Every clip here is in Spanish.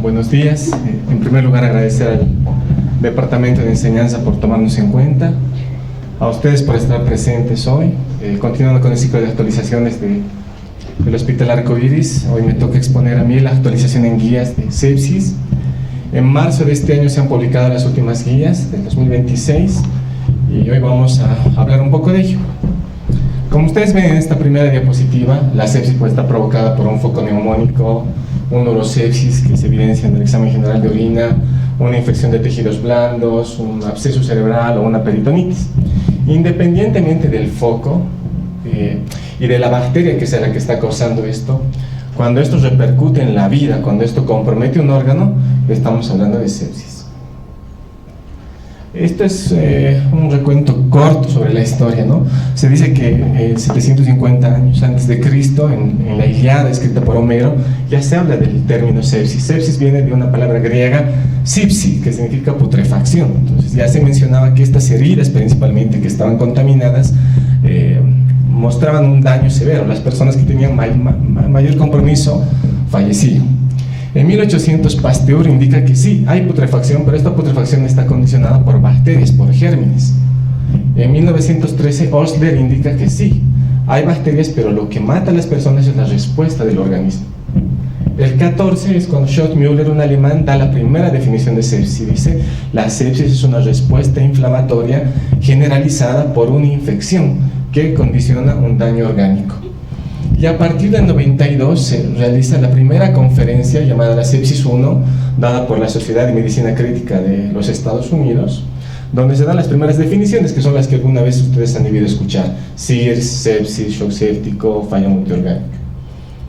Buenos días. En primer lugar, agradecer al Departamento de Enseñanza por tomarnos en cuenta, a ustedes por estar presentes hoy. Continuando con el ciclo de actualizaciones del Hospital Arcoiris, hoy me toca exponer a mí la actualización en guías de sepsis. En marzo de este año se han publicado las últimas guías del 2026 y hoy vamos a hablar un poco de ello. Como ustedes ven en esta primera diapositiva, la sepsis puede estar provocada por un foco neumónico, un urosepsis que se evidencia en el examen general de orina, una infección de tejidos blandos, un absceso cerebral o una peritonitis. Independientemente del foco y de la bacteria que sea la que está causando esto, cuando esto repercute en la vida, cuando esto compromete un órgano, estamos hablando de sepsis. Esto es un recuento corto sobre la historia, ¿no? Se dice que 750 años antes de Cristo, en la Ilíada escrita por Homero, ya se habla del término sepsis. Sepsis viene de una palabra griega, sipsi, que significa putrefacción. Entonces ya se mencionaba que estas heridas, principalmente que estaban contaminadas, mostraban un daño severo. Las personas que tenían mayor compromiso fallecían. En 1800 Pasteur indica que sí, hay putrefacción, pero esta putrefacción está condicionada por bacterias, por gérmenes. En 1913 Osler indica que sí, hay bacterias, pero lo que mata a las personas es la respuesta del organismo. El 14 es cuando Schott-Müller, un alemán, da la primera definición de sepsis y dice: la sepsis es una respuesta inflamatoria generalizada por una infección que condiciona un daño orgánico. Y a partir del 92 se realiza la primera conferencia llamada la Sepsis 1, dada por la Sociedad de Medicina Crítica de los Estados Unidos, donde se dan las primeras definiciones, que son las que alguna vez ustedes han debido escuchar: SIRS, sepsis, shock séptico, falla multiorgánica.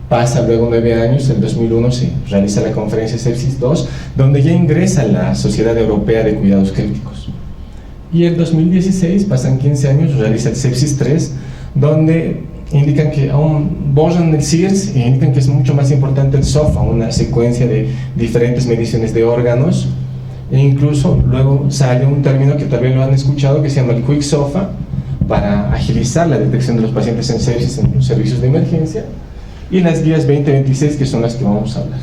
Pasa luego 9 años, en 2001 se realiza la conferencia Sepsis 2, donde ya ingresa la Sociedad Europea de Cuidados Críticos. Y en 2016, pasan 15 años, realiza el Sepsis 3, donde indican que aún borran el SIRS y indican que es mucho más importante el SOFA, una secuencia de diferentes mediciones de órganos, e incluso luego sale un término que tal vez lo han escuchado, que se llama el Quick SOFA, para agilizar la detección de los pacientes en sepsis en los servicios de emergencia, y las guías 2026, que son las que vamos a hablar.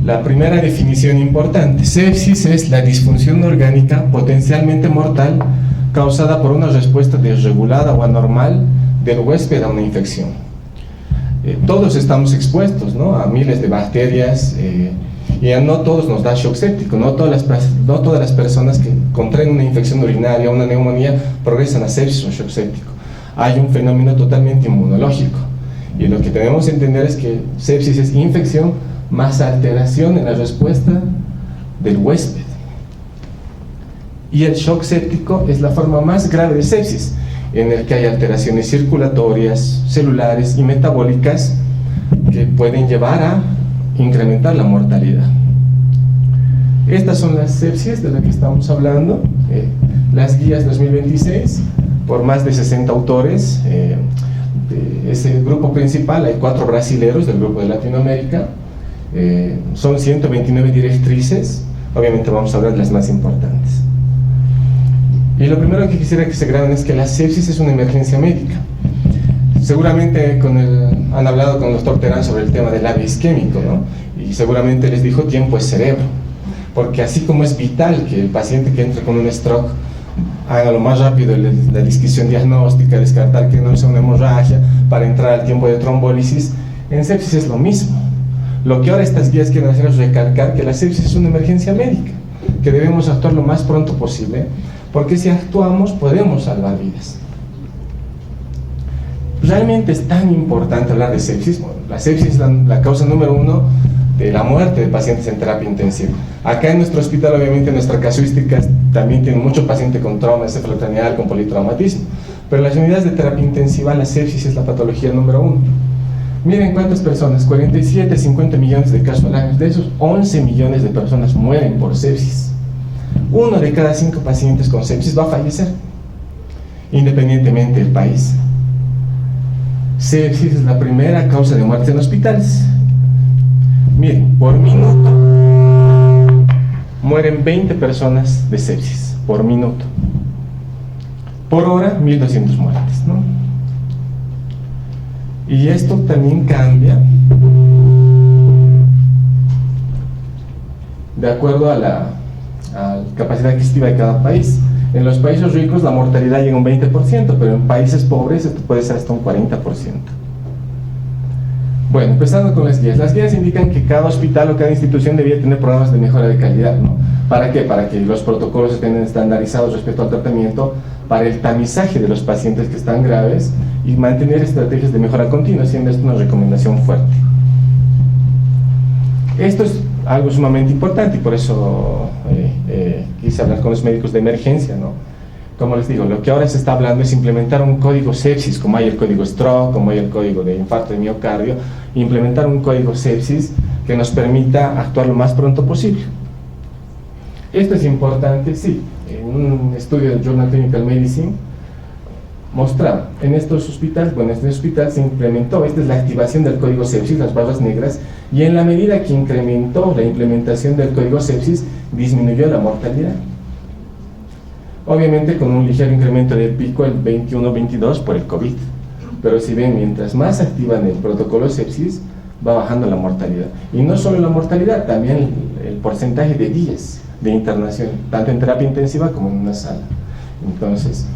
La primera definición importante: sepsis es la disfunción orgánica potencialmente mortal causada por una respuesta desregulada o anormal del huésped a una infección. Todos estamos expuestos, ¿no?, a miles de bacterias, y a no todos nos da shock séptico. No todas las personas que contraen una infección urinaria o una neumonía progresan a sepsis o shock séptico. Hay un fenómeno totalmente inmunológico, y lo que tenemos que entender es que sepsis es infección más alteración en la respuesta del huésped. Y el shock séptico es la forma más grave de sepsis, en el que hay alteraciones circulatorias, celulares y metabólicas que pueden llevar a incrementar la mortalidad. Estas son las sepsis de las que estamos hablando, las guías 2026, por más de 60 autores. De ese grupo principal hay 4 brasileros del grupo de Latinoamérica, son 129 directrices. Obviamente vamos a hablar de las más importantes. Y lo primero que quisiera que se graben es que la sepsis es una emergencia médica. Seguramente han hablado con el doctor Terán sobre el tema del AVE isquémico, ¿no? Y seguramente les dijo: tiempo es cerebro. Porque así como es vital que el paciente que entra con un stroke haga lo más rápido la disquisición diagnóstica, descartar que no sea una hemorragia para entrar al tiempo de trombólisis, en sepsis es lo mismo. Lo que ahora estas guías quieren hacer es recalcar que la sepsis es una emergencia médica, que debemos actuar lo más pronto posible, porque si actuamos podemos salvar vidas. Realmente es tan importante hablar de sepsis. Bueno, la sepsis es la causa número 1 de la muerte de pacientes en terapia intensiva. Acá en nuestro hospital, obviamente, nuestra casuística también tiene mucho paciente con trauma encefalocraneal, con politraumatismo, pero en las unidades de terapia intensiva la sepsis es la patología número 1. Miren cuántas personas: 47, 50 millones de casos al año. De esos, 11 millones de personas mueren por sepsis. 1 de cada 5 pacientes con sepsis va a fallecer, independientemente del país. Sepsis es la primera causa de muerte en hospitales. Miren, por minuto mueren 20 personas de sepsis, por minuto. Por hora, 1200 muertes, ¿no? Y esto también cambia de acuerdo a la capacidad adquisitiva de cada país. En los países ricos la mortalidad llega a un 20%, pero en países pobres esto puede ser hasta un 40%. Bueno, empezando con las guías. Las guías indican que cada hospital o cada institución debía tener programas de mejora de calidad, ¿no? ¿Para qué? Para que los protocolos estén estandarizados respecto al tratamiento, para el tamizaje de los pacientes que están graves y mantener estrategias de mejora continua, siendo esto una recomendación fuerte. Esto es algo sumamente importante y por eso quise hablar con los médicos de emergencia, ¿no? Como les digo, lo que ahora se está hablando es implementar un código sepsis, como hay el código stroke, como hay el código de infarto de miocardio, implementar un código sepsis que nos permita actuar lo más pronto posible. Esto es importante, sí. En un estudio del Journal Clinical Medicine mostraba en estos hospitales, bueno, en este hospital se implementó, esta es la activación del código sepsis, las barras negras, y en la medida que incrementó la implementación del código sepsis, disminuyó la mortalidad. Obviamente con un ligero incremento del pico el 21-22 por el COVID, pero si ven, mientras más activan el protocolo sepsis, va bajando la mortalidad. Y no solo la mortalidad, también el porcentaje de días de internación, tanto en terapia intensiva como en una sala. Entonces,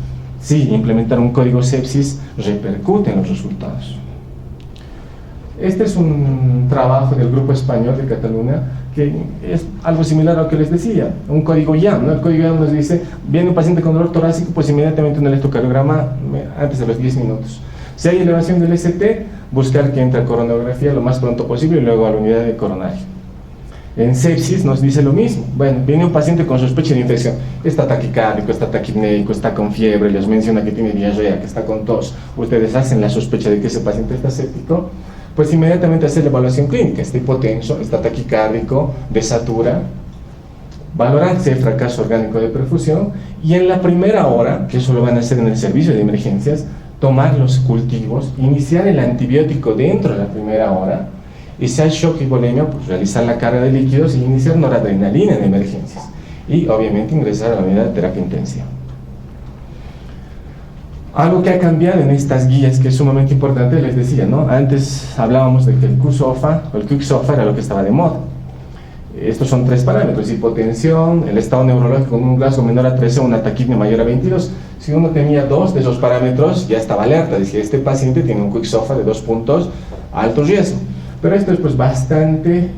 sí, implementar un código sepsis repercute en los resultados. Este es un trabajo del Grupo Español de Cataluña que es algo similar a lo que les decía, un código YAM, ¿no? El código YAM nos dice, viene un paciente con dolor torácico, pues inmediatamente un electrocardiograma antes de los 10 minutos. Si hay elevación del ST, buscar que entre a coronografía lo más pronto posible y luego a la unidad de coronario. En sepsis nos dice lo mismo. Bueno, viene un paciente con sospecha de infección, está taquicárdico, está taquipnéico, está con fiebre, les menciona que tiene diarrea, que está con tos. Ustedes hacen la sospecha de que ese paciente está séptico, pues inmediatamente hacer la evaluación clínica. Está hipotenso, está taquicárdico, desatura, valorar si hay fracaso orgánico de perfusión y en la primera hora, que eso lo van a hacer en el servicio de emergencias, tomar los cultivos, iniciar el antibiótico dentro de la primera hora. Y si hay shock y hipovolemia, pues realizar la carga de líquidos y iniciar noradrenalina en emergencias. Y obviamente ingresar a la unidad de terapia intensiva. Algo que ha cambiado en estas guías, que es sumamente importante, les decía, ¿no? Antes hablábamos de que el QSOFA o el QSOFA era lo que estaba de moda. Estos son 3 parámetros: hipotensión, el estado neurológico con un Glasgow menor a 13 o una taquipnea mayor a 22. Si uno tenía 2 de esos parámetros, ya estaba alerta, decía, este paciente tiene un QSOFA de 2 puntos, alto riesgo. Pero esto es pues bastante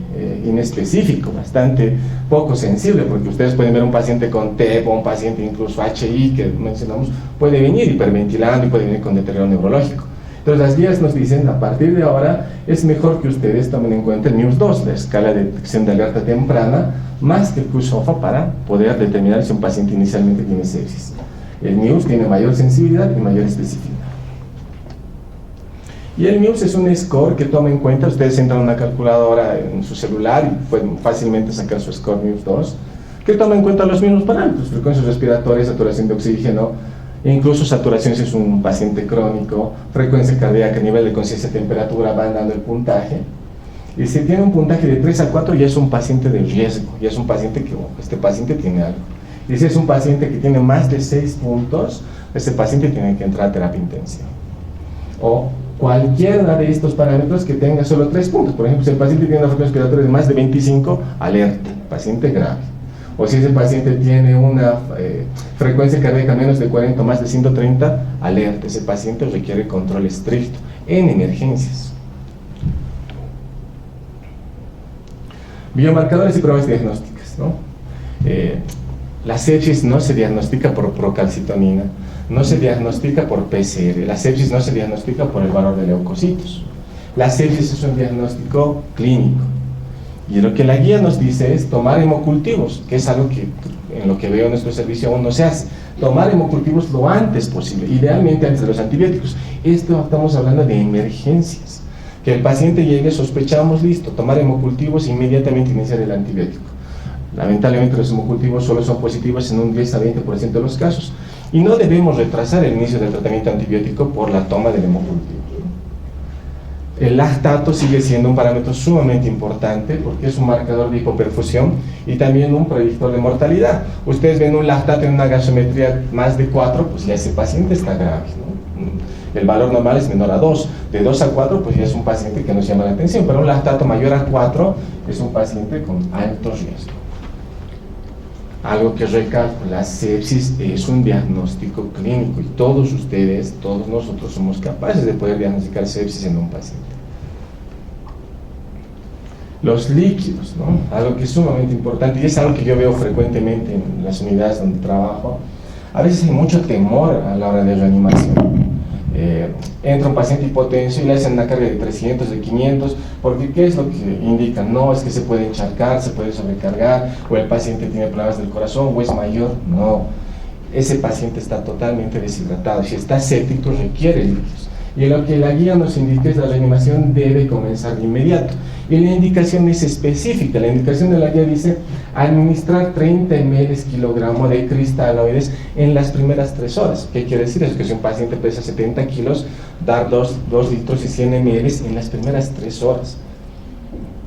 inespecífico, bastante poco sensible, porque ustedes pueden ver un paciente con TEP o un paciente incluso HI que mencionamos, puede venir hiperventilando y puede venir con deterioro neurológico. Entonces las guías nos dicen, a partir de ahora es mejor que ustedes tomen en cuenta el NEWS2, la escala de detección de alerta temprana, más que el QSOFA para poder determinar si un paciente inicialmente tiene sepsis. El NEWS tiene mayor sensibilidad y mayor especificidad. Y el NEWS es un score que toma en cuenta, ustedes entran a una calculadora en su celular y pueden fácilmente sacar su score NEWS2, que toma en cuenta los mismos parámetros: frecuencias respiratorias, saturación de oxígeno, e incluso saturación si es un paciente crónico, frecuencia cardíaca, nivel de conciencia, temperatura, van dando el puntaje. Y si tiene un puntaje de 3 a 4 ya es un paciente de riesgo, ya es un paciente que, este paciente tiene algo. Y si es un paciente que tiene más de 6 puntos, ese paciente tiene que entrar a terapia intensiva. O cualquiera de estos parámetros que tenga solo 3 puntos. Por ejemplo, si el paciente tiene una frecuencia respiratoria de más de 25, alerta, paciente grave. O si ese paciente tiene una frecuencia cardíaca menos de 40 o más de 130, alerta, ese paciente requiere control estricto en emergencias. Biomarcadores y pruebas diagnósticas, ¿no? La sepsis no se diagnostica por procalcitonina, no se diagnostica por PCR, la sepsis no se diagnostica por el valor de leucocitos. La sepsis es un diagnóstico clínico. Y lo que la guía nos dice es tomar hemocultivos, que es algo que en lo que veo en nuestro servicio aún no se hace. Tomar hemocultivos lo antes posible, idealmente antes de los antibióticos. Esto estamos hablando de emergencias. Que el paciente llegue, sospechamos, listo, tomar hemocultivos e inmediatamente iniciar el antibiótico. Lamentablemente los hemocultivos solo son positivos en un 10 a 20% de los casos. Y no debemos retrasar el inicio del tratamiento antibiótico por la toma del hemocultivo. El lactato sigue siendo un parámetro sumamente importante porque es un marcador de hipoperfusión y también un predictor de mortalidad. Ustedes ven un lactato en una gasometría más de 4, pues ya ese paciente está grave, ¿no? El valor normal es menor a 2. De 2 a 4, pues ya es un paciente que nos llama la atención, pero un lactato mayor a 4 es un paciente con alto riesgo. algo que recalco, la sepsis es un diagnóstico clínico y todos ustedes, todos nosotros somos capaces de poder diagnosticar sepsis en un paciente. Los líquidos, ¿no? Algo que es sumamente importante y es algo que yo veo frecuentemente en las unidades donde trabajo. A veces hay mucho temor a la hora de reanimación. Entra un paciente hipotenso y le hacen una carga de 300, de 500, porque ¿qué es lo que indican? No, es que se puede encharcar, se puede sobrecargar, o el paciente tiene problemas del corazón, o es mayor. No, ese paciente está totalmente deshidratado. Si está séptico, requiere líquidos. Y lo que la guía nos indica es que la reanimación debe comenzar de inmediato. Y la indicación es específica. La indicación de la guía dice administrar 30 ml kilogramo de cristaloides en las primeras 3 horas. ¿Qué quiere decir? Es que si un paciente pesa 70 kilos, dar 2 litros y 100 ml en las primeras 3 horas.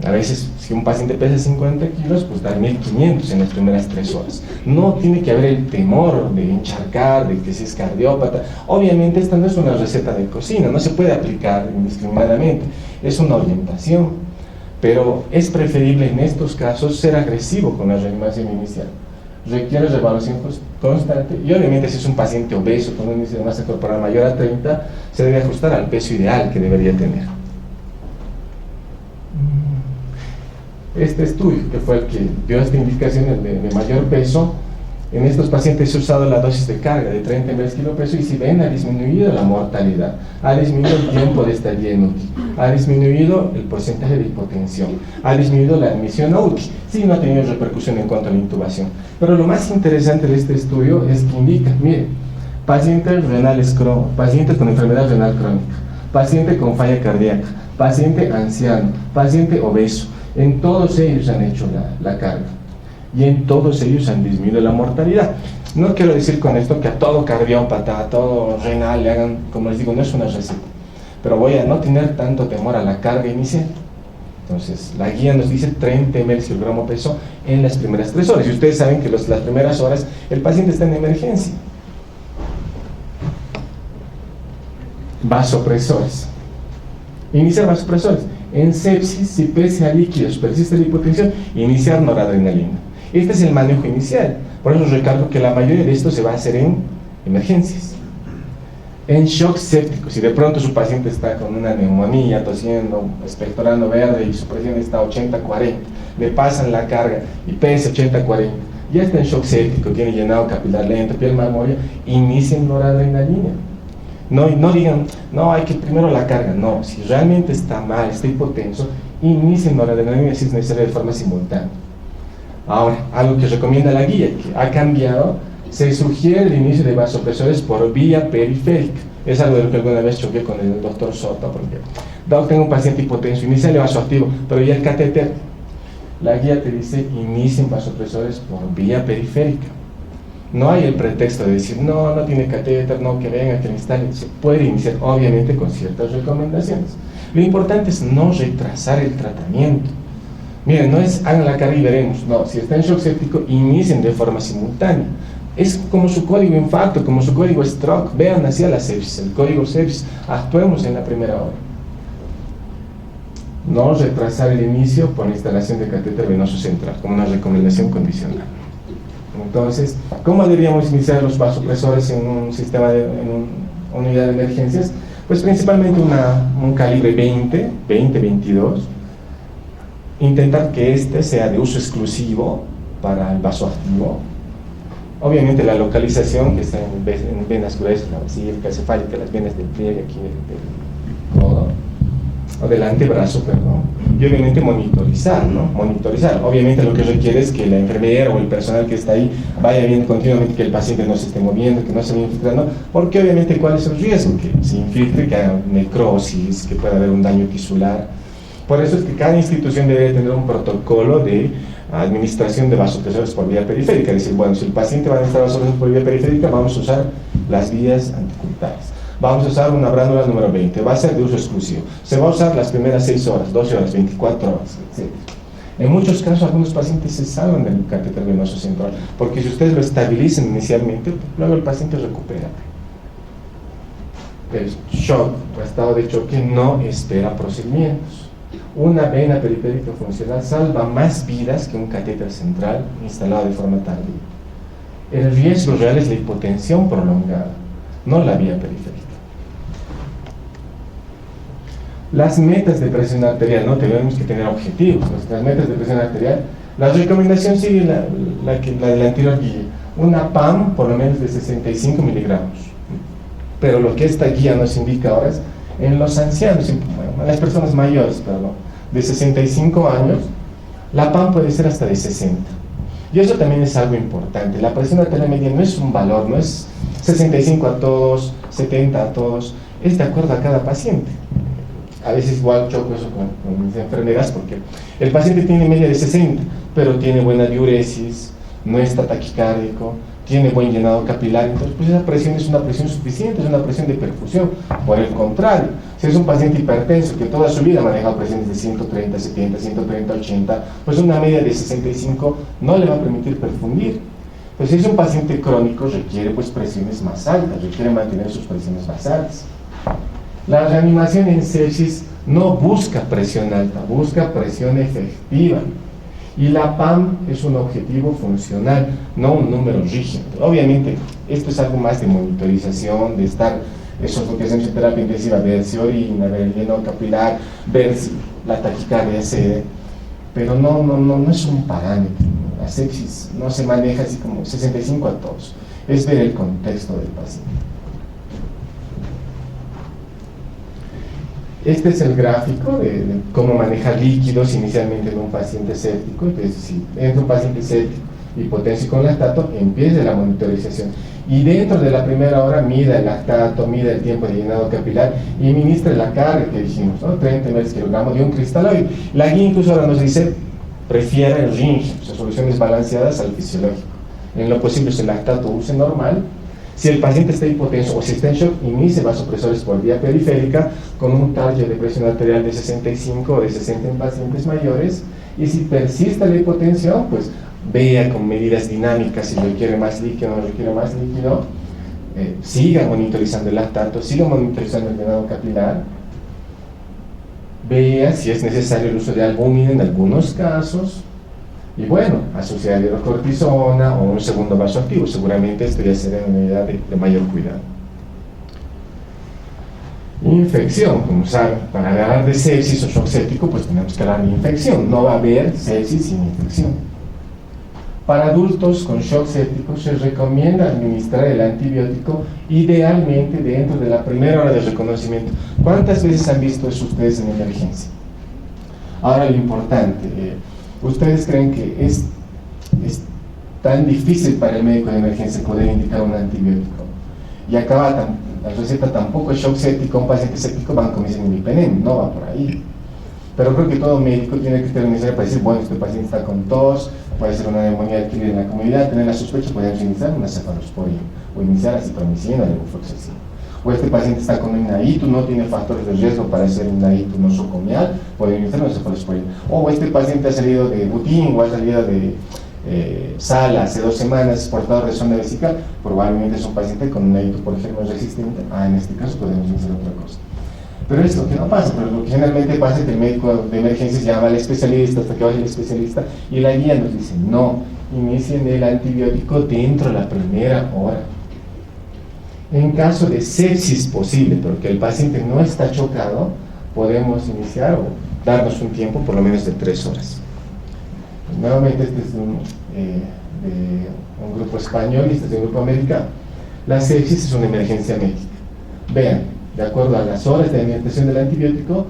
A veces, si un paciente pesa 50 kilos, pues dar 1500 en las primeras 3 horas. No tiene que haber el temor de encharcar, de que si es cardiópata. Obviamente, esta no es una receta de cocina, no se puede aplicar indiscriminadamente. Es una orientación. Pero es preferible en estos casos ser agresivo con la reanimación inicial. Requiere reevaluación constante y obviamente si es un paciente obeso con un índice de masa corporal mayor a 30, se debe ajustar al peso ideal que debería tener. Este estudio, que fue el que dio esta indicación de mayor peso, en estos pacientes se ha usado la dosis de carga de 30 ml kilo peso y si ven, ha disminuido la mortalidad, ha disminuido el tiempo de estadía en UTI, ha disminuido el porcentaje de hipotensión, ha disminuido la admisión a UTI. Sí, no ha tenido repercusión en cuanto a la intubación. Pero lo más interesante de este estudio es que indica, miren, pacientes renales pacientes con enfermedad renal crónica, paciente con falla cardíaca, paciente anciano, paciente obeso, en todos ellos han hecho la carga. Y en todos ellos han disminuido la mortalidad. No quiero decir con esto que a todo cardiópata, a todo renal le hagan, como les digo, no es una receta, pero voy a no tener tanto temor a la carga inicial. Entonces, la guía nos dice 30 ml kilogramo peso en las primeras 3 horas, y ustedes saben que las primeras horas el paciente está en emergencia. Vasopresores. Iniciar vasopresores. En sepsis, si pese a líquidos persiste la hipotensión, iniciar noradrenalina. Este es el manejo inicial. Por eso recalco que la mayoría de esto se va a hacer en emergencias. En shock séptico, si de pronto su paciente está con una neumonía, tosiendo, expectorando verde y su presión está 80-40, le pasan la carga y pesa 80-40, ya está en shock séptico, tiene llenado capilar lento, piel marmórea, inicien noradrenalina. No digan, no, hay que primero la carga. No, si realmente está mal, está hipotenso, inicien noradrenalina si es necesario de forma simultánea. Ahora, algo que recomienda la guía, que ha cambiado, se sugiere el inicio de vasopresores por vía periférica. Es algo de lo que alguna vez choqué con el doctor Soto, porque tengo un paciente hipotenso, inicia el vasoactivo, pero ya el catéter, la guía te dice, inicien vasopresores por vía periférica. No hay el pretexto de decir, no tiene catéter, no, que venga, que le instale. Se puede iniciar, obviamente, con ciertas recomendaciones. Lo importante es no retrasar el tratamiento. Miren, no es hagan la carga y veremos. No, si está en shock séptico, inicien de forma simultánea. Es como su código infarto, como su código stroke. Vean hacia la sepsis, el código sepsis. Actuemos en la primera hora. No retrasar el inicio por la instalación de catéter venoso central, como una recomendación condicional. Entonces, ¿cómo deberíamos iniciar los vasopresores en un sistema en una unidad de emergencias? Pues principalmente un calibre 20-22. Intentar que este sea de uso exclusivo para el vasoactivo. Obviamente la localización que está en venas gruesas, la basílica cefálica, las venas del pliegue aquí del codo, o del antebrazo, perdón. Y obviamente monitorizar, ¿no? Monitorizar. Obviamente lo que requiere es que la enfermera o el personal que está ahí vaya viendo continuamente que el paciente no se esté moviendo, que no se vaya infiltrando, porque obviamente ¿cuál es el riesgo? Que se infiltre, que haya necrosis, que pueda haber un daño tisular. Por eso es que cada institución debe tener un protocolo de administración de vasopresores por vía periférica. Es decir, bueno, si el paciente va a necesitar vasopresores por vía periférica, vamos a usar las vías anticuritarias. Vamos a usar una bránula número 20, va a ser de uso exclusivo. Se va a usar las primeras 6 horas, 12 horas, 24 horas, etc. En muchos casos, algunos pacientes se salvan del catéter venoso central, porque si ustedes lo estabilizan inicialmente, luego el paciente recupera. El shock o estado de choque no espera procedimientos. una vena periférica funcional salva más vidas que un catéter central instalado de forma tardía. El riesgo real es la hipotensión prolongada, no la vía periférica. Las metas de presión arterial, ¿no? Tenemos que tener objetivos. Nuestras metas de presión arterial, la recomendación sigue la de la anterior guía. Una PAM por lo menos de 65 miligramos. Pero lo que esta guía nos indica ahora es, en los ancianos, en las personas mayores, perdón, de 65 años, la PAM puede ser hasta de 60. Y eso también es algo importante. La presión arterial media no es un valor, no es 65 a todos, 70 a todos, es de acuerdo a cada paciente. A veces igual choco eso con mis enfermeras porque el paciente tiene media de 60, pero tiene buena diuresis, no está taquicárdico, tiene buen llenado capilar, entonces pues esa presión es una presión suficiente, es una presión de perfusión. Por el contrario, si es un paciente hipertenso que toda su vida ha manejado presiones de 130, 70, 130, 80, pues una media de 65 no le va a permitir perfundir. Pues si es un paciente crónico requiere pues presiones más altas, requiere mantener sus presiones más altas. La reanimación en sepsis no busca presión alta, busca presión efectiva. Y la PAM es un objetivo funcional, no un número rígido. Obviamente, esto es algo más de monitorización, de estar, eso es lo que hacemos en terapia intensiva, ver si orina, ver el llenado capilar, ver si la taquicardia cede, pero no es un parámetro. La sepsis no se maneja así como 65 a todos, es ver el contexto del paciente. Este es el gráfico de cómo manejar líquidos inicialmente en un paciente séptico. Entonces, si entra un paciente séptico, hipoténsico con lactato, empieza la monitorización. Y dentro de la primera hora, mida el lactato, mida el tiempo de llenado capilar y ministra la carga que dijimos, ¿no? 30 mg de un cristaloide. La guía incluso ahora nos dice, prefiera el RING, o sea, soluciones balanceadas al fisiológico. En lo posible, si el lactato use normal. Si el paciente está hipotenso o si está en shock, inicie vasopresores por vía periférica con un target de presión arterial de 65 o de 60 en pacientes mayores. Y si persiste la hipotensión, pues vea con medidas dinámicas si requiere más líquido o no requiere más líquido. Siga monitorizando el lactato, siga monitorizando el llenado capilar. Vea si es necesario el uso de albúmina en algunos casos. Y bueno, asociar a hidrocortisona o un segundo vasoactivo, seguramente esto ya será una unidad de mayor cuidado. Infección, como saben, para hablar de sepsis o shock séptico, pues tenemos que hablar de infección, no va a haber sepsis sin infección. Para adultos con shock séptico se recomienda administrar el antibiótico idealmente dentro de la primera hora de reconocimiento. ¿Cuántas veces han visto eso ustedes en emergencia? Ahora lo importante, ¿ustedes creen que es tan difícil para el médico de emergencia poder indicar un antibiótico? Y acaba la receta tampoco es shock séptico, un paciente séptico van con imipenem, no va por ahí. Pero creo que todo médico tiene que tener necesidad para decir, bueno, este paciente está con tos, puede ser una neumonía adquirida en la comunidad, tener la sospecha, podemos iniciar una cefalosporina o iniciar acitromicina o levofloxacina. O este paciente está con una ITU, no tiene factores de riesgo para hacer una ITU nosocomial, puede iniciar una cefalosporina. O este paciente ha salido de butín o ha salido de sala hace 2 semanas, portador de sonda vesical, probablemente es un paciente con una ITU por germen resistente. En este caso podemos iniciar otra cosa. Pero es lo que no pasa, pero lo que generalmente pasa es que el médico de emergencias llama al especialista hasta que vaya el especialista y la guía nos dice, no, inicien el antibiótico dentro de la primera hora. En caso de sepsis posible, porque el paciente no está chocado, podemos iniciar o darnos un tiempo por lo menos de 3 horas. Pues nuevamente este es de un grupo español y este es de un grupo americano. La sepsis es una emergencia médica. Vean, de acuerdo a las horas de administración del antibiótico,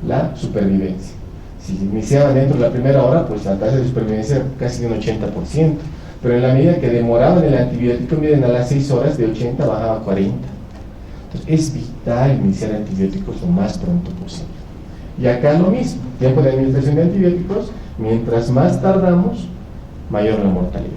la supervivencia. Si iniciaban dentro de la primera hora, pues la tasa de supervivencia era casi de un 80%. Pero en la medida que demoraban el antibiótico, miren, a las 6 horas de 80 bajaba a 40. Entonces es vital iniciar antibióticos lo más pronto posible. Y acá lo mismo, tiempo de administración de antibióticos, mientras más tardamos, mayor la mortalidad.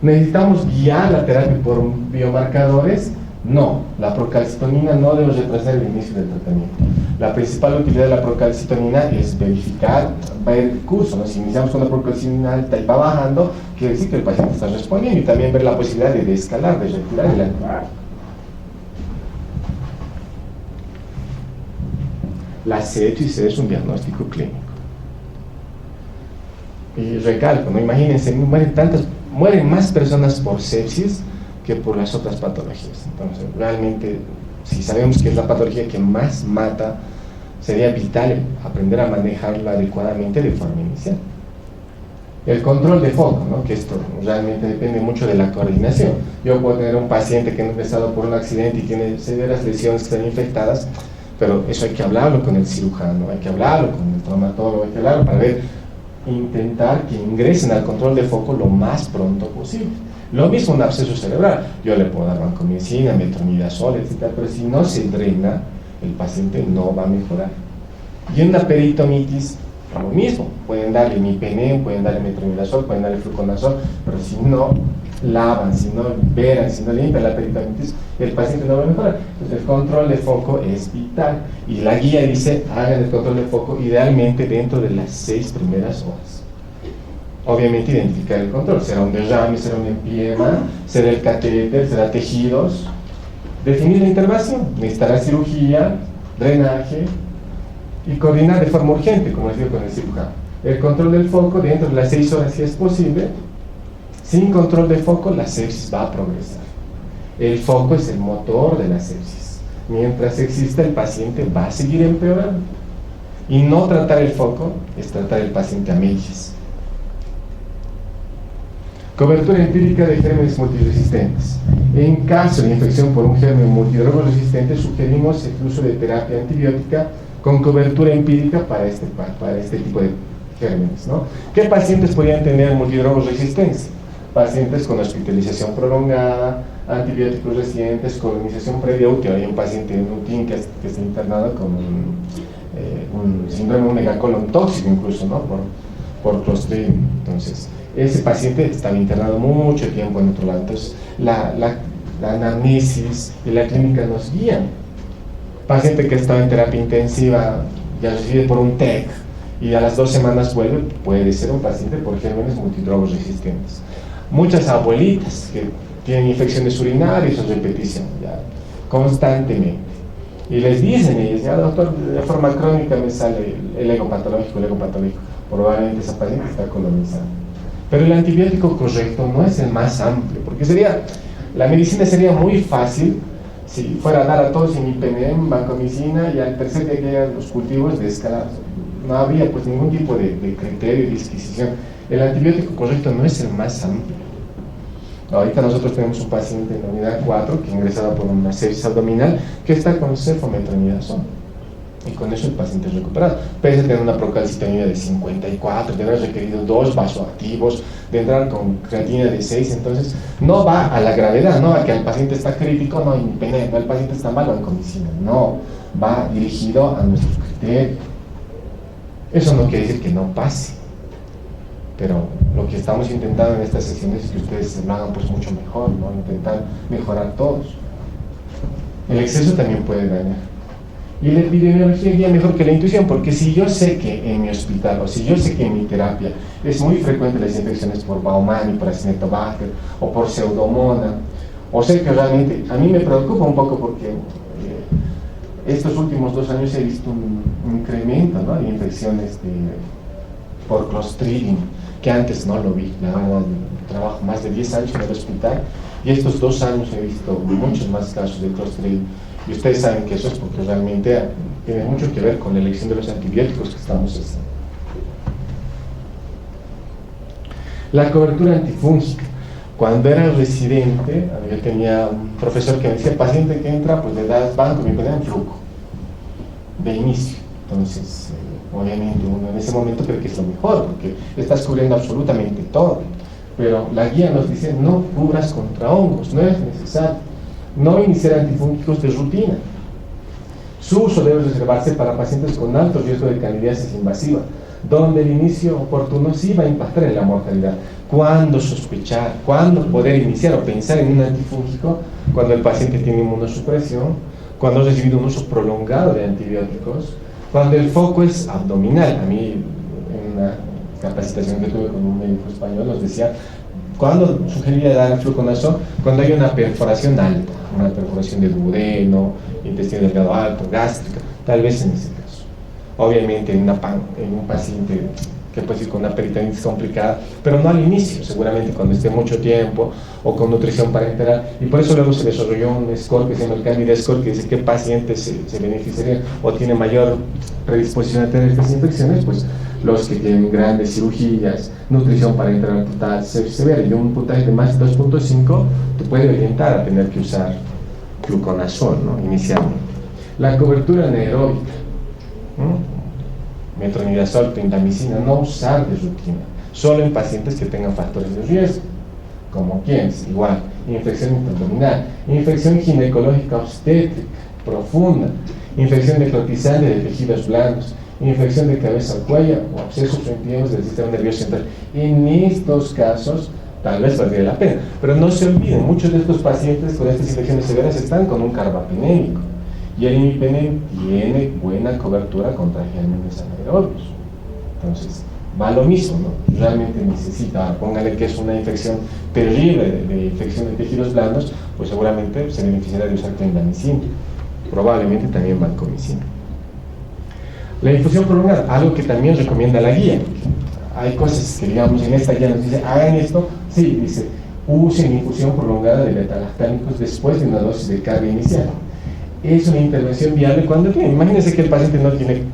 ¿Necesitamos guiar la terapia por biomarcadores? No, la procalcitonina no debe retrasar el inicio del tratamiento. La principal utilidad de la procalcitonina es verificar, va a ir el curso, ¿no? Si iniciamos con la procalcitonina alta y va bajando, quiere decir que el paciente está respondiendo, y también ver la posibilidad de escalar, de retirar el antibiótico. La sepsis es un diagnóstico clínico. Y recalco, ¿no? Imagínense, mueren más personas por sepsis que por las otras patologías. Entonces, realmente, si sabemos que es la patología que más mata, sería vital aprender a manejarla adecuadamente de forma inicial. El control de foco, ¿no? Que esto realmente depende mucho de la coordinación. Yo puedo tener un paciente que ha empezado por un accidente y tiene severas lesiones que están infectadas, pero eso hay que hablarlo con el cirujano, hay que hablarlo con el traumatólogo, hay que hablarlo para intentar que ingresen al control de foco lo más pronto posible. Lo mismo un absceso cerebral, yo le puedo dar vancomicina, metronidazol, etc., pero si no se drena, el paciente no va a mejorar. Y en una peritonitis, lo mismo, pueden darle imipenem, pueden darle metronidazol, pueden darle fluconazol, pero si no lavan, si no liberan, si no limpian la peritonitis, el paciente no va a mejorar. Entonces el control de foco es vital, y la guía dice, hagan el control de foco idealmente dentro de las 6 primeras horas. Obviamente identificar el control, será un derrame, será un empiema, será el catéter, será tejidos. Definir la intervención, necesitará cirugía, drenaje, y coordinar de forma urgente, como les digo, con el cirujano. El control del foco dentro de las 6 horas si es posible. Sin control de foco, la sepsis va a progresar. El foco es el motor de la sepsis. Mientras exista, el paciente va a seguir empeorando. Y no tratar el foco es tratar el paciente a medias. Cobertura empírica de gérmenes multiresistentes. En caso de infección por un germen multidrogo resistente, sugerimos el uso de terapia antibiótica con cobertura empírica para este tipo de gérmenes, ¿no? ¿Qué pacientes podrían tener multidrogos resistencia? Pacientes con hospitalización prolongada, antibióticos recientes, colonización previa útil. Hay un paciente en UTIN que está internado con un síndrome, un megacolon tóxico incluso, ¿no? Por Clostridium. Entonces, ese paciente estaba internado mucho tiempo en otro lado. Entonces, la anamnesis y la clínica nos guían. Paciente que estaba en terapia intensiva, ya recibe por un TEC y a las 2 semanas vuelve, puede ser un paciente por gérmenes multidrogos resistentes. Muchas abuelitas que tienen infecciones urinarias o repetición, ya, constantemente. Y les dicen ellos, ya doctor, de forma crónica me sale el ego patológico. Probablemente esa paciente está colonizada. Pero el antibiótico correcto no es el más amplio, porque la medicina sería muy fácil si fuera a dar a todos imipenem, vancomicina, y al tercer día que llegan los cultivos de escala, no habría pues ningún tipo de criterio y disquisición. El antibiótico correcto no es el más amplio. Ahorita nosotros tenemos un paciente en la unidad 4 que ingresaba por una sepsis abdominal que está con cefometronidazol, y con eso el paciente es recuperado. Pese a tener una procalcitonina de 54, de haber requerido 2 vasoactivos, de entrar con creatinina de 6, entonces no va a la gravedad, no a que el paciente está crítico, no el paciente está mal en comicina, no, va dirigido a nuestro criterio. Eso no quiere decir que no pase, pero lo que estamos intentando en estas sesiones es que ustedes lo hagan pues mucho mejor, ¿no? Intentar mejorar todos. El exceso también puede dañar. Y la epidemiología guía mejor que la intuición, porque si yo sé que en mi hospital o si yo sé que en mi terapia es muy frecuente las infecciones por Baumann, por Acinetobacter o por Pseudomonas, o sé que realmente a mí me preocupa un poco porque estos últimos 2 años he visto un incremento, ¿no?, de infecciones por Clostridium, que antes no lo vi. La verdad, trabajo más de 10 años en el hospital y estos 2 años he visto muchos más casos de Clostridium. Y ustedes saben que eso es porque realmente tiene mucho que ver con la elección de los antibióticos que estamos haciendo. La cobertura antifúngica. Cuando era residente, yo tenía un profesor que me decía, paciente que entra, pues le das banco y me ponían fluco de inicio. Entonces, obviamente uno en ese momento cree que es lo mejor, porque estás cubriendo absolutamente todo. Pero la guía nos dice, no cubras contra hongos, no es necesario. No iniciar antifúngicos de rutina. Su uso debe reservarse para pacientes con alto riesgo de candidiasis invasiva, donde el inicio oportuno sí va a impactar en la mortalidad. ¿Cuándo sospechar? ¿Cuándo poder iniciar o pensar en un antifúngico? Cuando el paciente tiene inmunosupresión, cuando ha recibido un uso prolongado de antibióticos, cuando el foco es abdominal. A mí, en una capacitación que tuve con un médico español, nos decía, ¿cuándo sugería dar el fluconazol? Cuando hay una perforación alta, una perforación de duodeno, intestino delgado alto, gástrica, tal vez en ese caso. obviamente en un paciente que puede ir con una peritonitis complicada, pero no al inicio, seguramente cuando esté mucho tiempo o con nutrición parenteral, y por eso luego se desarrolló un score que se llama el Candida Score, que dice qué pacientes se beneficiarían o tiene mayor predisposición a tener estas infecciones, pues los que tienen grandes cirugías, nutrición parenteral total severa y un puntaje de más de 2.5, te puede orientar a tener que usar fluconazol, ¿no? Inicialmente. La cobertura anaeróbica, ¿no? Metronidazol, clindamicina, no usar de rutina, solo en pacientes que tengan factores de riesgo, como quienes, igual, infección intraabdominal, infección ginecológica obstétrica profunda, infección necrotizante de tejidos blandos, infección de cabeza al cuello o abscesos sensitivos del sistema nervioso central. En estos casos, tal vez valdría la pena, pero no se olviden, muchos de estos pacientes con estas infecciones severas están con un carbapenémico. Y el imipenem tiene buena cobertura contra gérmenes anaerobios. Entonces, va lo mismo, ¿no? Realmente necesita, póngale que es una infección terrible de infección de tejidos blandos, pues seguramente se beneficiará de usar clindamicina. Probablemente también vancomicina. La infusión prolongada, algo que también recomienda la guía. Hay cosas que, digamos, en esta guía nos dice, hagan esto, sí, dice, usen infusión prolongada de beta-lactámicos después de una dosis de carga inicial. Es una intervención viable cuando tiene. Imagínense que el paciente no tiene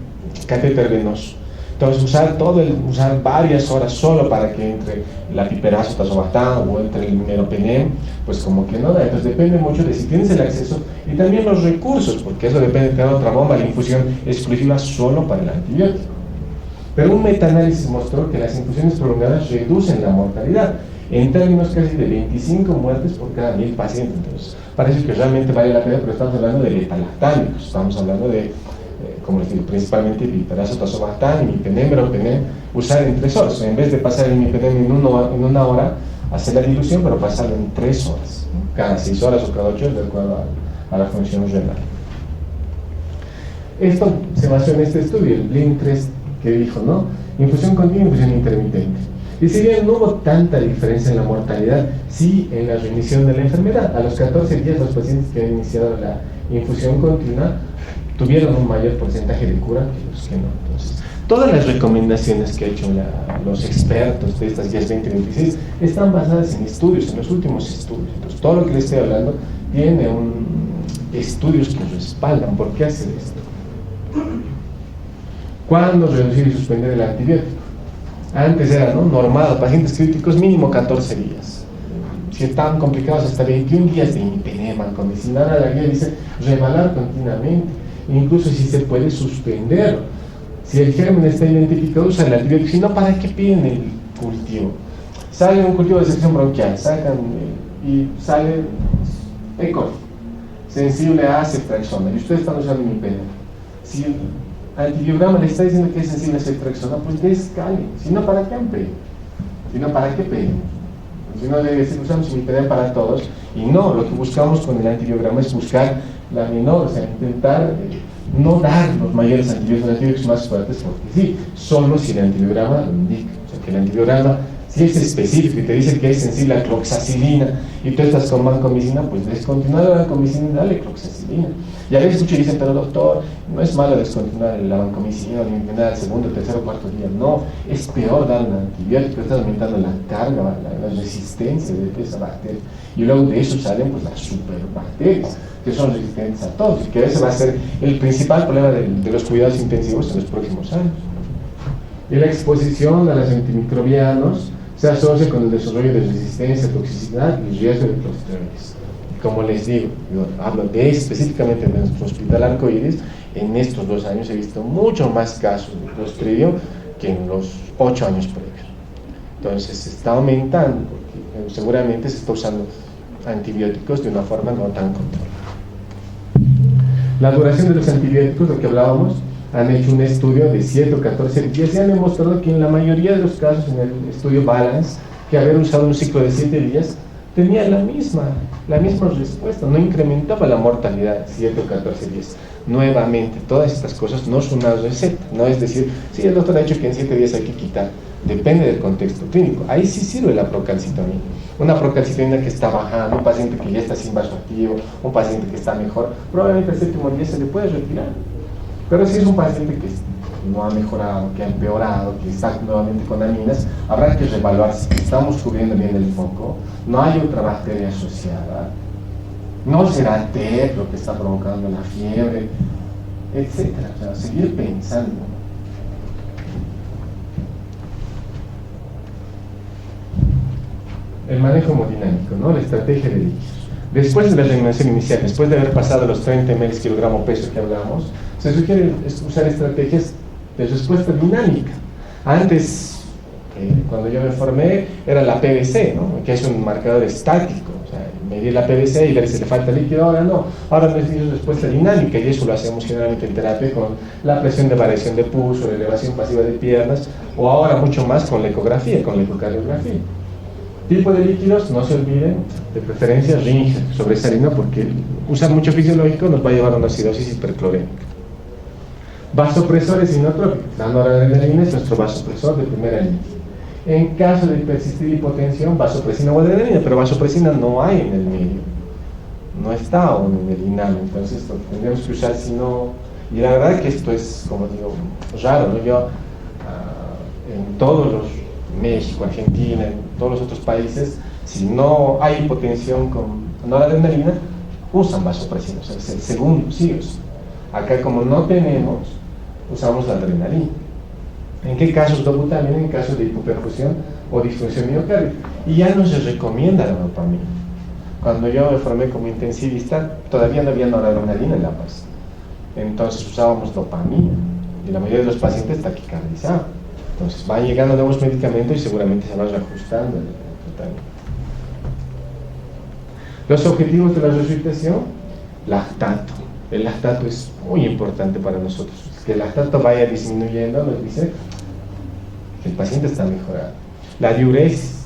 catéter venoso. Entonces, usar varias horas solo para que entre la piperazo tazobactam o entre el meropenem, pues como que no da. Entonces, depende mucho de si tienes el acceso y también los recursos, porque eso depende de tener otra bomba, la infusión exclusiva solo para el antibiótico. Pero un metaanálisis mostró que las infusiones prolongadas reducen la mortalidad en términos casi de 25 muertes por cada 1000 pacientes. Entonces, parece que realmente vale la pena, pero estamos hablando de beta-lactámicos, estamos hablando de, como les digo, principalmente piperazo tazobactam, imipenem, meropenem, usar en 3 horas. En vez de pasar el imipenem en una hora, hacer la dilución, pero pasarlo en 3 horas, ¿no? Cada 6 horas o cada 8 horas, de acuerdo a la función renal. Esto se basó en este estudio, el Blink-3, que dijo, ¿no? Infusión continua, infusión intermitente. Y si bien no hubo tanta diferencia en la mortalidad, sí en la remisión de la enfermedad. A los 14 días los pacientes que han iniciado la infusión continua tuvieron un mayor porcentaje de cura que los que no. Entonces, todas las recomendaciones que han hecho los expertos de estas guías 2026 están basadas en estudios, en los últimos estudios. Entonces, todo lo que les estoy hablando tiene estudios que respaldan por qué hacer esto. ¿Cuándo reducir y suspender el antibiótico? Antes era, ¿no?, normado, pacientes críticos mínimo 14 días. Si estaban complicados, hasta 21 días de imipenem, vancomicina. Ahora la guía dice revalar continuamente, incluso si se puede suspenderlo. Si el germen está identificado, usa el antibiótico. Si no, ¿para qué piden el cultivo? Sale un cultivo de sección bronquial, sacan y sale ECOL, sensible a ceftriaxona, y ustedes están usando imipenem. Si el antibiograma le está diciendo que es sensible a ceftriaxona, pues descalen. Si no, ¿para qué han pedido? Si no, ¿para qué pedimos? Si no, debe ser, usamos imipenem para todos. Y no, lo que buscamos con el antibiograma es buscar la menor, o sea, intentar no dar los mayores antibióticos más fuertes, porque sí, solo si el antibiograma lo indica. O sea, que el antibiograma, si es específico y te dice que es sensible a cloxacilina y tú estás con vancomicina, pues descontinuar la vancomicina y dale cloxacilina. Y a veces muchos dicen, pero doctor, no es malo descontinuar la vancomicina o eliminar al segundo, tercero, cuarto día. No, es peor dar un antibiótico, estás aumentando la carga, la resistencia de esa bacteria. Y luego de eso salen pues las superbacterias, que son resistentes a todos, y que ese va a ser el principal problema de los cuidados intensivos en los próximos años. Y la exposición a los antimicrobianos se asocia con el desarrollo de resistencia, toxicidad y riesgo de clostriditis. Como les digo, yo hablo específicamente de nuestro hospital Arcoíris. En estos 2 años he visto mucho más casos de clostridio que en los 8 años previos. Entonces se está aumentando, porque seguramente se está usando antibióticos de una forma no tan controlada. La duración de los antibióticos, lo que hablábamos, han hecho un estudio de 7 o 14 días y han demostrado que en la mayoría de los casos, en el estudio Balance, que haber usado un ciclo de 7 días tenía la misma respuesta, no incrementaba la mortalidad 7 o 14 días. Nuevamente, todas estas cosas no son una receta, no es decir, sí, el doctor ha dicho que en 7 días hay que quitar, depende del contexto clínico. Ahí sí sirve la procalcitonina, una procalcitonina que está bajando, un paciente que ya está sin vasoactivo, un paciente que está mejor, probablemente al 7º día se le puede retirar. Pero si es un paciente que no ha mejorado, que ha empeorado, que está nuevamente con aminas, habrá que reevaluar si estamos cubriendo bien el foco, no hay otra bacteria asociada, no será TEP lo que está provocando la fiebre, etc. O sea, seguir pensando. El manejo hemodinámico, ¿no? La estrategia de líquidos. Después de la eliminación inicial, después de haber pasado los 30 ml kilogramo peso que hablamos, se sugiere usar estrategias de respuesta dinámica. Antes, cuando yo me formé, era la PVC, ¿no? Que es un marcador estático, o sea, medir la PVC y ver si le falta líquido. Ahora no, ahora medimos respuesta dinámica, y eso lo hacemos generalmente en terapia con la presión de variación de pulso, la elevación pasiva de piernas, o ahora mucho más con la ecografía, con la ecocardiografía. Tipo de líquidos, no se olviden, de preferencia Ringer, sobresalino, porque usar mucho fisiológico nos va a llevar a una acidosis hiperclorémica. Vasopresores inotrópicos, la noradrenalina es nuestro vasopresor de primera línea. En caso de persistir hipotensión, vasopresina o adrenalina, pero vasopresina no hay en el medio, no está aún en el inhalo, entonces lo tendríamos que usar si no. Y la verdad que esto es, como digo, raro, ¿no? Yo, en todos los, México, Argentina, en todos los otros países, si no hay hipotensión con noradrenalina, usan vasopresina, o sea, es el segundo, sí, o sea. Acá como no tenemos, usamos la adrenalina. ¿En qué casos dobutamina? En casos de hipoperfusión o disfunción miocárdica. Y ya no se recomienda la dopamina. Cuando yo me formé como intensivista, todavía no había noradrenalina en La Paz. Entonces usábamos dopamina. Y la mayoría de los pacientes taquicardizaban. Entonces van llegando nuevos medicamentos y seguramente se va reajustando el tratamiento. Los objetivos de la resucitación: lactato. El lactato es muy importante para nosotros. Que el lactato vaya disminuyendo nos dice que el paciente está mejorando. La diuresis,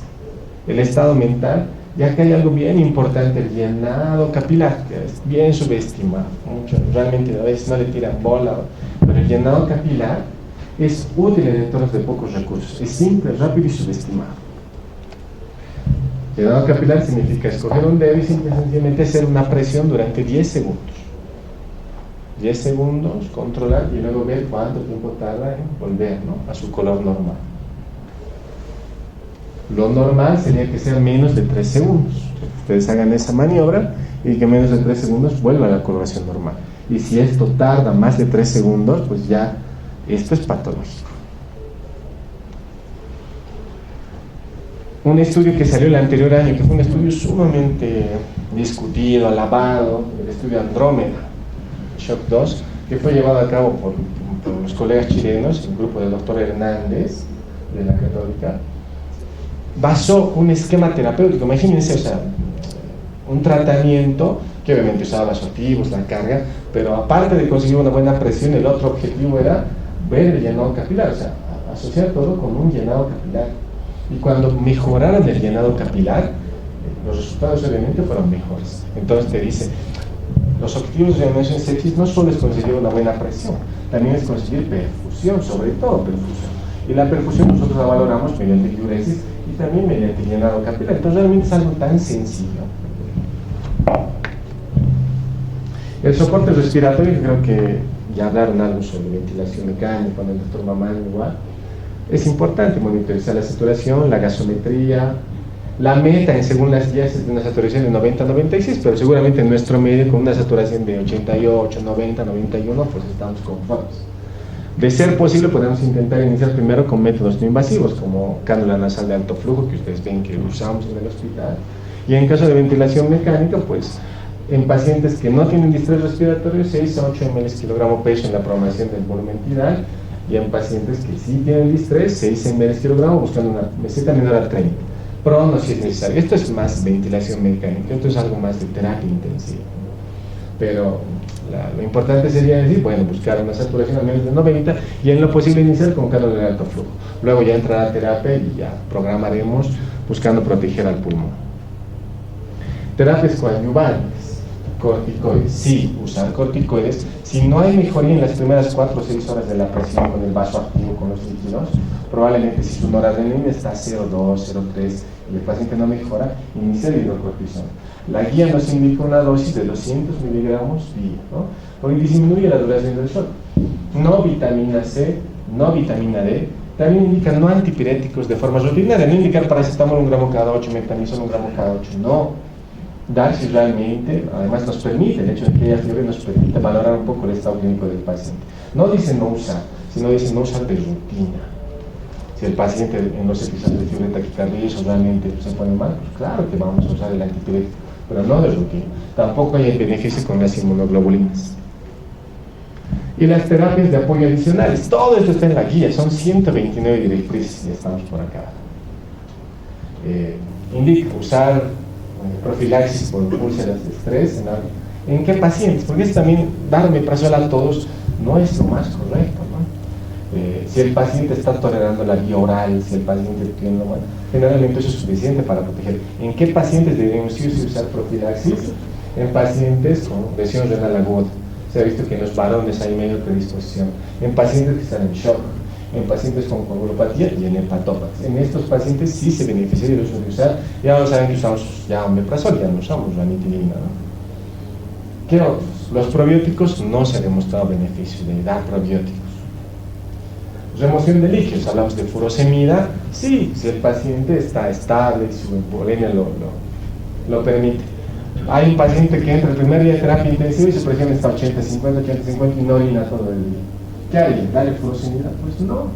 el estado mental, ya que hay algo bien importante, el llenado capilar, que es bien subestimado. Realmente a veces no le tiran bola, pero el llenado capilar es útil en entornos de pocos recursos, es simple, rápido y subestimado. Llenado capilar significa escoger un dedo y sencillamente hacer una presión durante 10 segundos. 10 segundos, controlar y luego ver cuánto tiempo tarda en volver, ¿no?, a su color normal. Lo normal sería que sea menos de 3 segundos. Ustedes hagan esa maniobra y que menos de 3 segundos vuelva a la coloración normal. Y si esto tarda más de 3 segundos, pues ya esto es patológico. Un estudio que salió el anterior año, que fue un estudio sumamente discutido, alabado, el estudio Andrómeda, Shock 2, que fue llevado a cabo por los colegas chilenos, el grupo del doctor Hernández, de la Católica, basó un esquema terapéutico, imagínense, o sea, un tratamiento que obviamente usaba vasoactivos, la carga, pero aparte de conseguir una buena presión, el otro objetivo era ver el llenado capilar, o sea, asociar todo con un llenado capilar. Y cuando mejoraron el llenado capilar, los resultados obviamente fueron mejores. Entonces te dice, los objetivos de reanimación en sepsis no solo es conseguir una buena presión, también es conseguir perfusión, sobre todo perfusión. Y la perfusión nosotros la valoramos mediante diuresis y también mediante llenado capilar. Entonces realmente es algo tan sencillo. El soporte respiratorio, creo que ya hablaron algo sobre ventilación mecánica con el doctor Mamán igual. Es importante monitorizar la saturación, la gasometría. La meta, según las guías, es de una saturación de 90-96, pero seguramente en nuestro medio, con una saturación de 88, 90, 91, pues estamos conformes. De ser posible, podemos intentar iniciar primero con métodos no invasivos, como cánula nasal de alto flujo, que ustedes ven que usamos en el hospital. Y en caso de ventilación mecánica, pues en pacientes que no tienen distrés respiratorio, 6 a 8 ml kilogramo peso en la programación del volumen tidal, y en pacientes que sí tienen distrés, 6 ml kilogramo, buscando una meseta menor a 30. Prono si es necesario. Esto es más ventilación mecánica, esto es algo más de terapia intensiva. Pero lo importante sería decir, bueno, buscar una saturación a menos de 90 y en lo posible iniciar con cánula de alto flujo. Luego ya entrará a terapia y ya programaremos buscando proteger al pulmón. Terapias coadyuvantes, corticoides. Sí, usar corticoides. Si no hay mejoría en las primeras 4 o 6 horas de la presión con el vaso activo, con los líquidos, probablemente si su noradrenalina está 0,2, 0,3 y el paciente no mejora, inicia el hidrocortisona. La guía nos indica una dosis de 200 miligramos día, ¿no? Porque disminuye la duración del sueño. No vitamina C, no vitamina D, también indica no antipiréticos de forma rutinaria, no indicar paracetamol 1 gramo cada 8, metamizol 1 gramo cada 8, no. Dar si realmente, además nos permite, el hecho de que haya fiebre nos permite valorar un poco el estado clínico del paciente. No dice no usar, sino dice no usar de rutina. Si el paciente en los episodios de fiebre taquicardia eso realmente se pone mal, pues claro que vamos a usar el antipirético, pero no de rutina. Tampoco hay beneficio con las inmunoglobulinas. Y las terapias de apoyo adicionales, todo esto está en la guía, son 129 directrices y estamos por acá. Indica usar profilaxis por úlceras de estrés en qué pacientes, porque es también dar omeprazol a todos no es lo más correcto, ¿no? Si el paciente está tolerando la vía oral, si el paciente tiene, bueno, generalmente eso es suficiente para proteger. ¿En qué pacientes debemos usar profilaxis? En pacientes con lesión renal aguda. Se ha visto que en los varones hay medio predisposición, en pacientes que están en shock, en pacientes con coagulopatía y en hepatópatas. En estos pacientes sí se beneficia del uso de usar, ya no saben que usamos ya omeprazol, ya no usamos ranitidina, ¿no? ¿Qué otros? Los probióticos no se ha demostrado beneficio de dar probióticos. Remoción de líquidos, hablamos de furosemida, sí, si el paciente está estable, su hipovolemia lo permite. Hay un paciente que entra el primer día de terapia intensiva y su presión está 80-50, 80-50 y no orina todo el día. ¿Qué hay? ¿Dale furosemida? Pues no,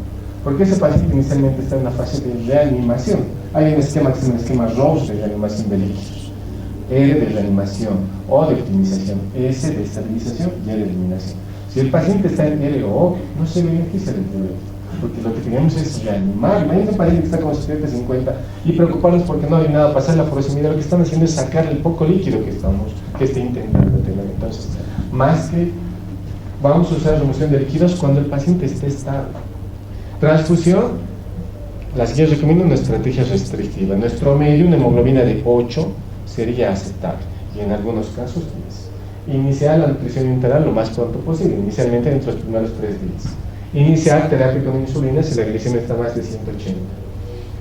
porque ese paciente inicialmente está en una fase de reanimación. Hay un esquema que se llama un esquema Rose de reanimación de líquidos, R de reanimación, O de optimización, S de estabilización y E de eliminación. Si el paciente está en R o O, no se beneficia del probiótico, porque lo que tenemos es reanimar. Imagínate un paciente que está con 70-50 y preocuparnos porque no hay nada, pasar la furosemida, lo que están haciendo es sacar el poco líquido que está intentando tener. Entonces, más que vamos a usar remoción de líquidos cuando el paciente esté estable. Transfusión, las guías recomiendan una estrategia restrictiva. En nuestro medio, una hemoglobina de 8 sería aceptable, y en algunos casos 10. Iniciar la nutrición integral lo más pronto posible, inicialmente dentro de los primeros 3 días. Iniciar terapia con insulina si la glicemia está más de 180.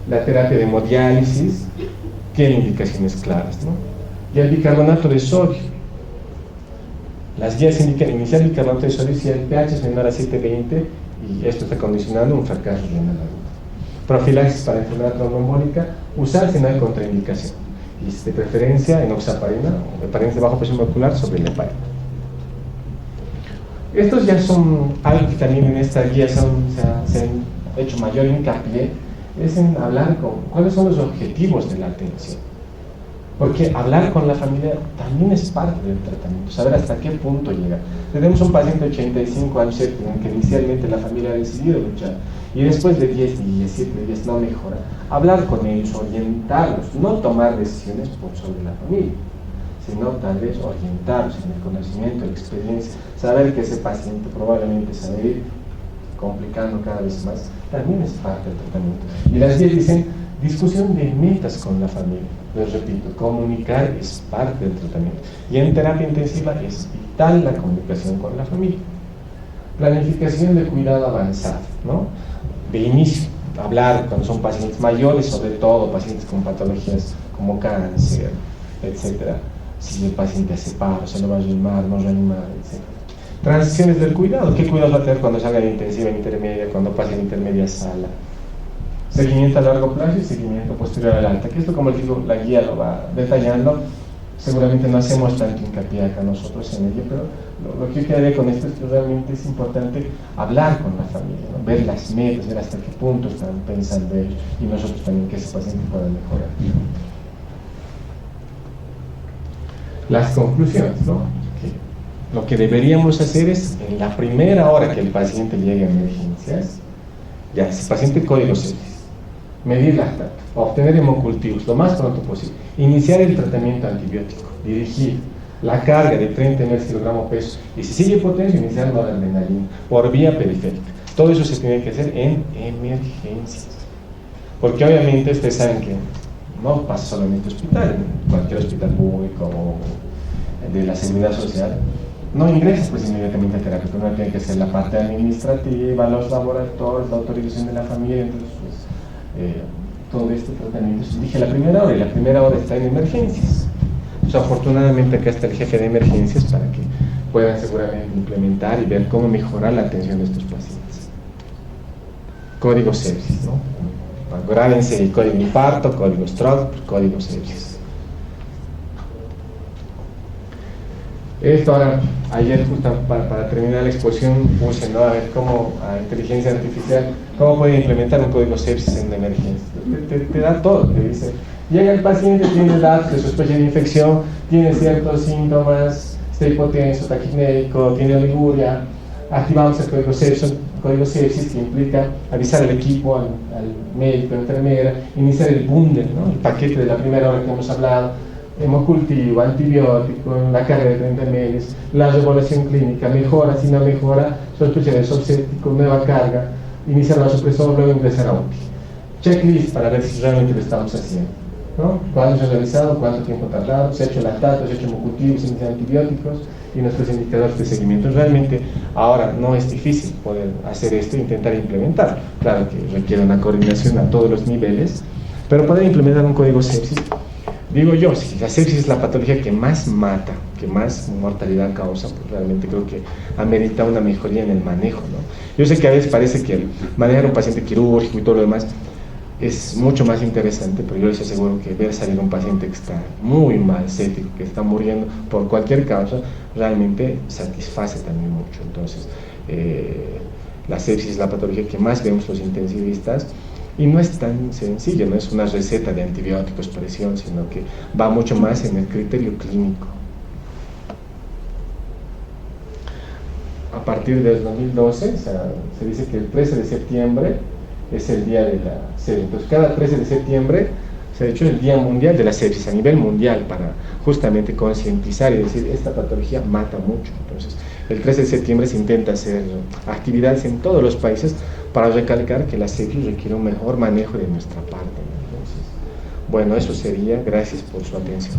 La terapia de hemodiálisis tiene indicaciones claras, ¿no? Y el bicarbonato de sodio. Las guías indican iniciar el bicarbonato de sodio si el pH es menor a 720 y esto está condicionando un fracaso renal agudo. Profilaxis para enfermedad tromboembólica, usar si no hay contraindicación. Y de preferencia enoxaparina o heparina de bajo presión molecular sobre la heparina. Estos ya son algo que también en esta guía se han hecho mayor hincapié, es en hablar con cuáles son los objetivos de la atención. Porque hablar con la familia también es parte del tratamiento, saber hasta qué punto llega. Tenemos un paciente de 85 años en que inicialmente la familia ha decidido luchar y después de 10 días, 7 días no mejora. Hablar con ellos, orientarlos, no tomar decisiones por sobre la familia, sino tal vez orientarlos en el conocimiento, la experiencia, saber que ese paciente probablemente se va a ir complicando cada vez más, también es parte del tratamiento. Y las guías dicen, discusión de metas con la familia. Les repito, comunicar es parte del tratamiento. Y en terapia intensiva es vital la comunicación con la familia. Planificación de cuidado avanzado, ¿no? De inicio, hablar cuando son pacientes mayores, sobre todo pacientes con patologías como cáncer, etcétera. Si el paciente hace paro, se lo va a reanimar, no reanimar, etc. Transiciones del cuidado. ¿Qué cuidados va a tener cuando salga de intensiva en intermedia, cuando pase en intermedia a sala? Seguimiento a largo plazo y seguimiento posterior al alta. Que esto, como les digo, la guía lo va detallando. Seguramente no hacemos tanto hincapié acá nosotros en ello, pero lo que yo quedaría con esto es que realmente es importante hablar con la familia, ¿no? Ver las metas, ver hasta qué punto están pensando ellos y nosotros también que ese paciente pueda mejorar. Las conclusiones, ¿no? Lo que deberíamos hacer es, en la primera hora que el paciente llegue a emergencias, ya, si el paciente código sepsis, medir lactato, obtener hemocultivos lo más pronto posible, iniciar el tratamiento antibiótico, dirigir la carga de 30 mg/kg peso, y si sigue potencia, iniciar noradrenalina por vía periférica. Todo eso se tiene que hacer en emergencias, porque obviamente ustedes saben que no pasa solo en este hospital, en cualquier hospital público o de la seguridad social, no ingresa pues inmediatamente a terapia. Primero tiene que ser la parte administrativa, los laboratorios, la autorización de la familia. Entonces pues, todo este tratamiento se dirige a la primera hora, y la primera hora está en emergencias. Entonces, afortunadamente acá está el jefe de emergencias para que puedan seguramente implementar y ver cómo mejorar la atención de estos pacientes. código sepsis, ¿no? Grábense el código infarto, código stroke, código sepsis. Esto ahora, ayer justo para terminar la exposición puse, ¿no? A ver cómo a inteligencia artificial, cómo puede implementar un código sepsis en la emergencia. Te da todo, te dice, llega el paciente, tiene datos de sospecha de infección, tiene ciertos síntomas, está hipotenso, taquipnéico, tiene oliguria, activamos el código sepsis que implica avisar al equipo, al médico, a la enfermera, iniciar el bundle, ¿no? El paquete de la primera hora que hemos hablado, hemocultivo, antibiótico, la carga de 30 ml, la evaluación clínica, mejora, si no mejora, sospecha de shock séptico, nueva carga, iniciar la supresor, luego ingresar a UTI. Checklist para ver si realmente lo estamos haciendo, ¿no? ¿Cuándo se ha realizado? ¿Cuánto tiempo tardado? ¿Se ha hecho lactato? ¿Se ha hecho hemocultivo? ¿Se han iniciado antibióticos? Y nuestros indicadores de seguimiento. Realmente ahora no es difícil poder hacer esto e intentar implementar. Claro que requiere una coordinación a todos los niveles, pero poder implementar un código sepsis. Digo yo, si la sepsis es la patología que más mata, que más mortalidad causa, pues realmente creo que amerita una mejoría en el manejo, ¿no? Yo sé que a veces parece que manejar un paciente quirúrgico y todo lo demás es mucho más interesante, pero yo les aseguro que ver salir un paciente que está muy mal, séptico, que está muriendo por cualquier causa, realmente satisface también mucho. Entonces, la sepsis es la patología que más vemos los intensivistas. Y no es tan sencillo, no es una receta de antibióticos, presión, sino que va mucho más en el criterio clínico. A partir del 2012, o sea, se dice que el 13 de septiembre es el día de la sepsis. Entonces, cada 13 de septiembre se ha hecho el Día Mundial de la Sepsis a nivel mundial para justamente concientizar y decir, esta patología mata mucho. Entonces, el 13 de septiembre se intenta hacer actividades en todos los países para recalcar que la sepsis requiere un mejor manejo de nuestra parte. Entonces, bueno, eso sería. Gracias por su atención.